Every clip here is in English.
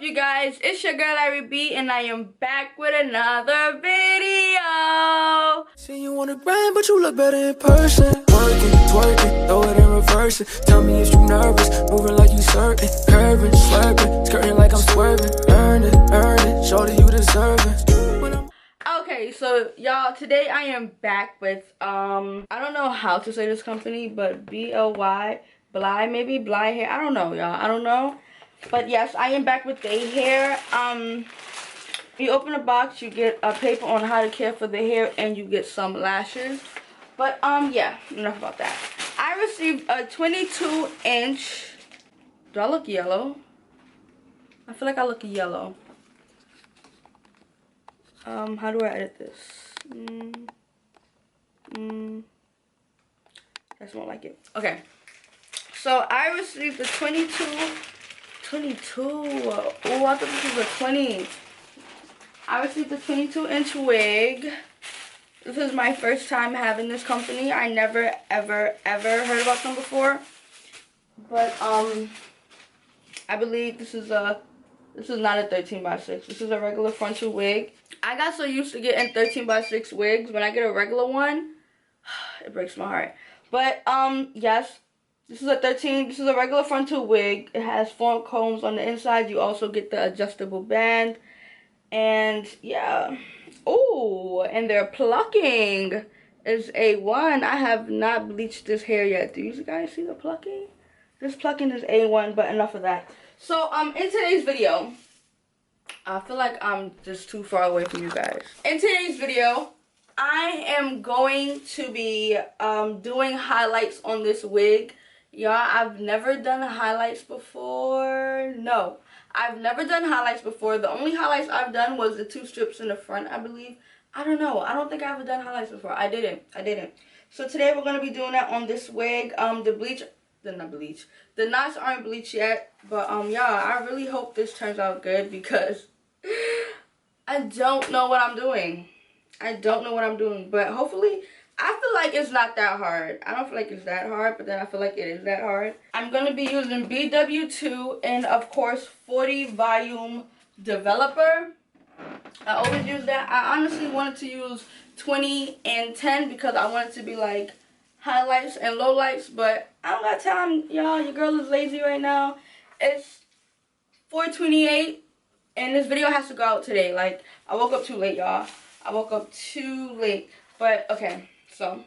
you guys? It's your girl ARIE and I am back with another video. See you on the grind, but you look better in person. Working, twerking, throw it and reverse it. Tell me if you nervous, moving like you certain. Curving, slurping, skirting like I'm swerving. Earn it, shorty you deserve it. Okay, so y'all, today I am back with I don't know how to say this company, but BLY Hair. I don't know, y'all. I don't know. But yes, I am back with their hair. You open the box, you get a paper on how to care for the hair, and you get some lashes. But yeah, enough about that. I received a 22-inch. Do I look yellow? I feel like I look yellow. How do I edit this? That's more like it. Okay. So I received the 22. Oh, I thought this was a 20. I received the 22-inch wig. This is my first time having this company. I never, ever heard about them before. But I believe this is not a 13x6. This is a regular frontal wig. I got so used to getting 13x6 wigs. When I get a regular one, it breaks my heart. But yes. This is a regular frontal wig. It has 4 combs on the inside. You also get the adjustable band. And yeah. Oh, and their plucking is A1. I have not bleached this hair yet. Do you guys see the plucking? This plucking is A1, but enough of that. So in today's video, I feel like I'm just too far away from you guys. In today's video, I am going to be doing highlights on this wig. Y'all, I've never done highlights before. No, I've never done highlights before. The only highlights I've done was the 2 strips in the front, I believe. I don't know. I don't think I've ever done highlights before. I didn't. So today we're going to be doing that on this wig. The knots aren't bleached yet. But y'all, I really hope this turns out good because I don't know what I'm doing. But hopefully, I feel like it's not that hard. I don't feel like it's that hard, but then I feel like it is that hard. I'm going to be using BW2 and, of course, 40 volume developer. I always use that. I honestly wanted to use 20 and 10 because I want it to be like highlights and lowlights, but I don't got time, y'all. Your girl is lazy right now. It's 4:28 and this video has to go out today. Like, I woke up too late, y'all. But okay, so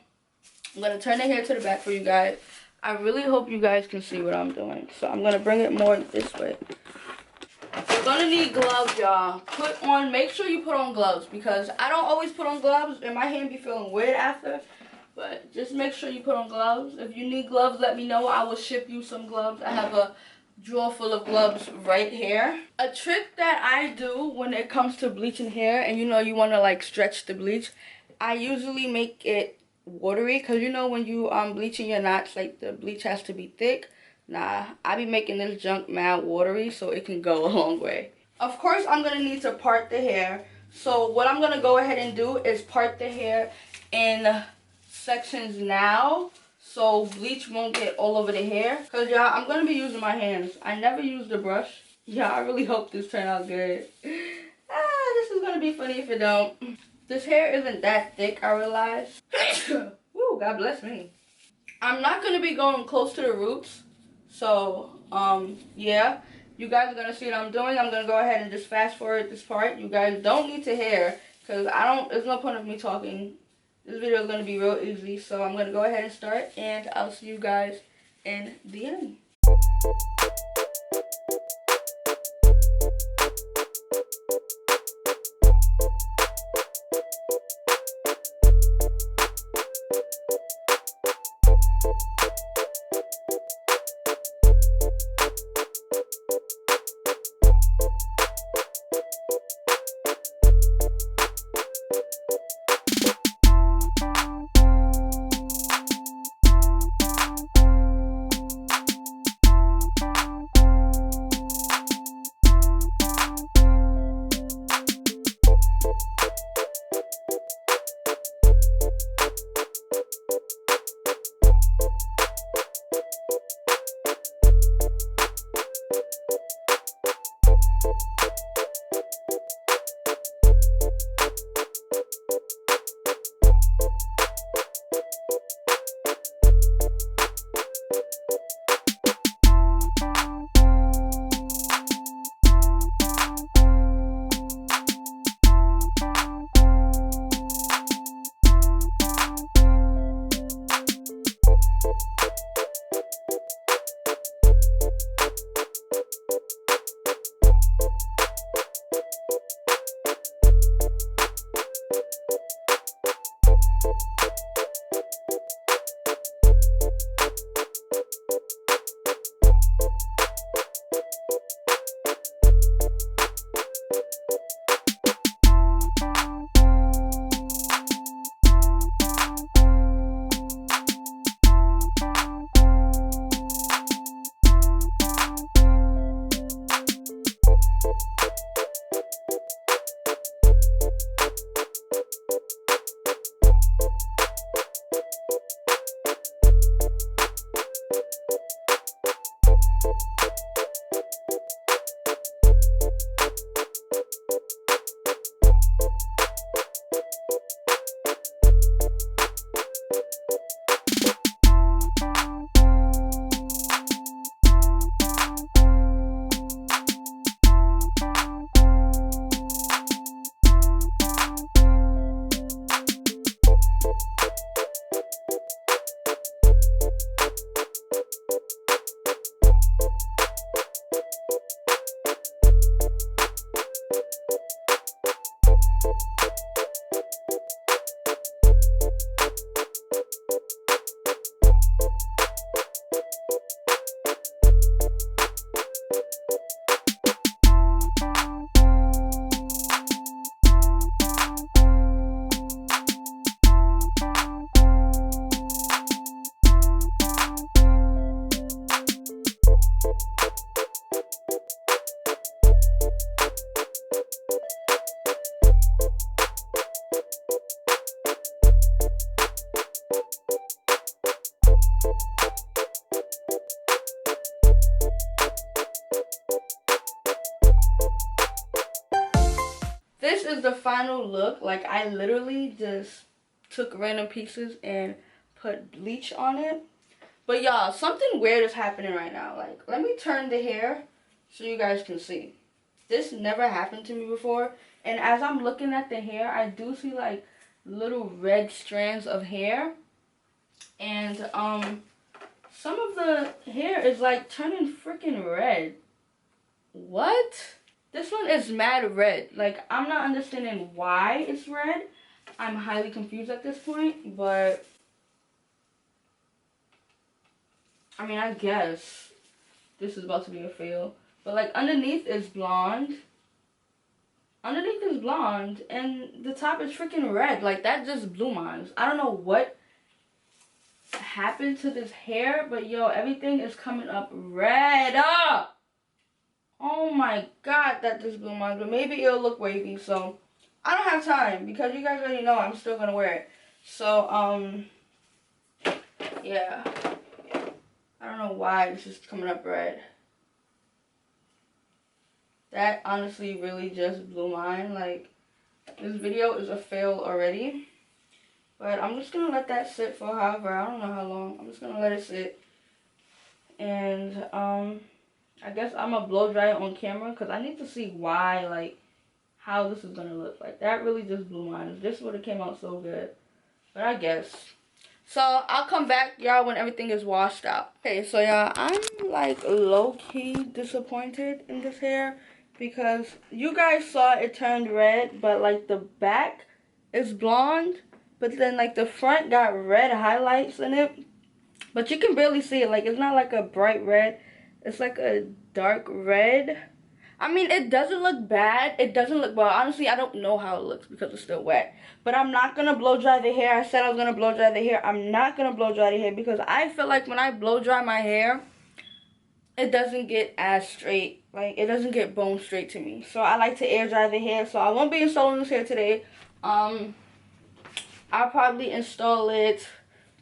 I'm gonna turn the hair to the back for you guys. I really hope you guys can see what I'm doing. So I'm gonna bring it more this way. We're gonna need gloves, y'all. Make sure you put on gloves because I don't always put on gloves and my hand be feeling weird after. But just make sure you put on gloves. If you need gloves, let me know. I will ship you some gloves. I have a drawer full of gloves right here. A trick that I do when it comes to bleaching hair, and you know you want to like stretch the bleach, I usually make it watery because you know when you bleaching your knots, like the bleach has to be thick. Nah, I be making this junk mad watery so it can go a long way. Of course, I'm gonna need to part the hair. So what I'm gonna go ahead and do is part the hair in sections now, so bleach won't get all over the hair. Cause y'all, I'm gonna be using my hands. I never used a brush. Yeah, I really hope this turned out good. This is gonna be funny if it don't. This hair isn't that thick, I realize. Woo, God bless me. I'm not gonna be going close to the roots. So, yeah. You guys are gonna see what I'm doing. I'm gonna go ahead and just fast forward this part. You guys don't need to hear, cause there's no point of me talking. This video is going to be real easy, so I'm going to go ahead and start, and I'll see you guys in the end. This is the final look. Like, I literally just took random pieces and put bleach on it. But y'all, something weird is happening right now. Like, let me turn the hair so you guys can see. This never happened to me before. And as I'm looking at the hair, I do see like little red strands of hair. And some of the hair is like turning freaking red. What? This one is mad red. Like, I'm not understanding why it's red. I'm highly confused at this point, but I mean, I guess this is about to be a fail. But like, underneath is blonde. Underneath is blonde, and the top is freaking red. Like, that just blew mine. I don't know what happened to this hair, but yo, everything is coming up red. Oh my god, that just blew mine. But maybe it'll look wavy, so I don't have time because you guys already know I'm still gonna wear it. So yeah, I don't know why this is coming up red. That honestly really just blew mine. Like, this video is a fail already. But I'm just gonna let that sit for however, I don't know how long. I'm just gonna let it sit. And I guess I'm gonna blow dry it on camera because I need to see why, like, how this is gonna look. Like, that really just blew mine. This would have came out so good. But I guess. So I'll come back, y'all, when everything is washed out. Okay, so y'all, I'm like low-key disappointed in this hair because you guys saw it turned red, but like the back is blonde, but then like the front got red highlights in it, but you can barely see it. Like, it's not like a bright red, it's like a dark red. I mean, it doesn't look bad. It doesn't look, well, honestly, I don't know how it looks because it's still wet. But I'm not going to blow dry the hair. I said I was going to blow dry the hair. I'm not going to blow dry the hair because I feel like when I blow dry my hair, it doesn't get as straight. Like, it doesn't get bone straight to me. So I like to air dry the hair. So I won't be installing this hair today. I'll probably install it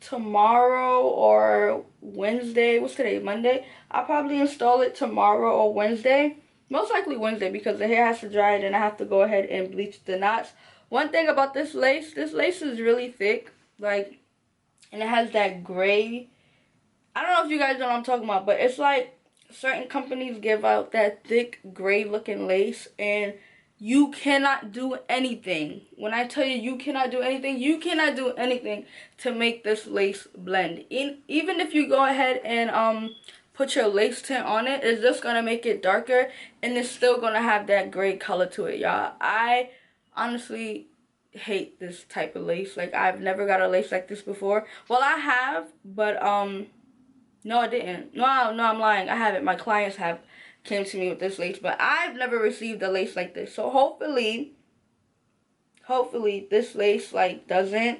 tomorrow or Wednesday. What's today? Monday? I'll probably install it tomorrow or Wednesday. most likely Wednesday, because the hair has to dry and then I have to go ahead and bleach the knots. One thing about this lace is really thick, like, and it has that gray. I don't know if you guys know what I'm talking about, but it's like certain companies give out that thick gray looking lace, and you cannot do anything. When I tell you you cannot do anything, you cannot do anything to make this lace blend. Even if you go ahead and put your lace tint on it, it's just gonna make it darker, and it's still gonna have that gray color to it, y'all. I honestly hate this type of lace. Like, I've never got a lace like this before. Well, I have, but no, I didn't. No, I'm lying. I haven't. My clients have came to me with this lace, but I've never received a lace like this. So hopefully this lace like doesn't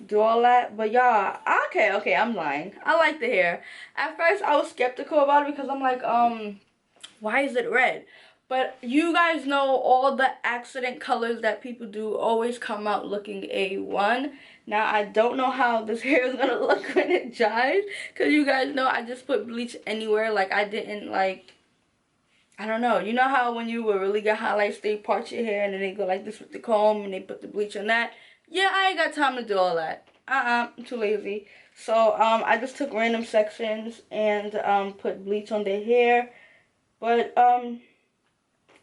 do all that. But y'all, okay, I'm lying. I like the hair. At first I was skeptical about it because I'm like, why is it red? But you guys know all the accident colors that people do always come out looking A1. Now, I don't know how this hair is going to look when it dries, because you guys know I just put bleach anywhere. Like, I didn't, like, I don't know. You know how when you will really get highlights, they part your hair and then they go like this with the comb and they put the bleach on that? Yeah, I ain't got time to do all that. I'm too lazy. So, I just took random sections and put bleach on their hair. But,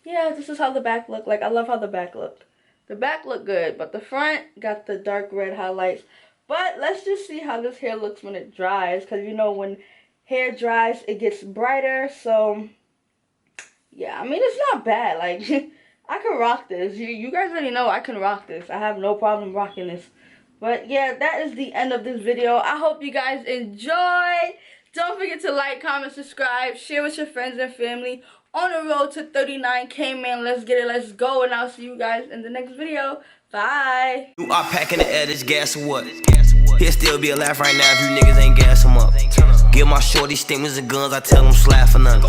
yeah, this is how the back looked. Like, I love how the back looked. The back looked good, but the front got the dark red highlights. But let's just see how this hair looks when it dries, because you know when hair dries, it gets brighter. So, yeah, I mean, it's not bad. Like, I can rock this. You guys already know I can rock this. I have no problem rocking this. But, yeah, that is the end of this video. I hope you guys enjoyed. Don't forget to like, comment, subscribe, share with your friends and family. On the road to 39K, man. Let's get it. Let's go. And I'll see you guys in the next video. Bye. You are packing the air, this gas or what? He'll still be alive right now if you niggas ain't gas him up. Give my shorty stimulus and guns, I tell them slap for none.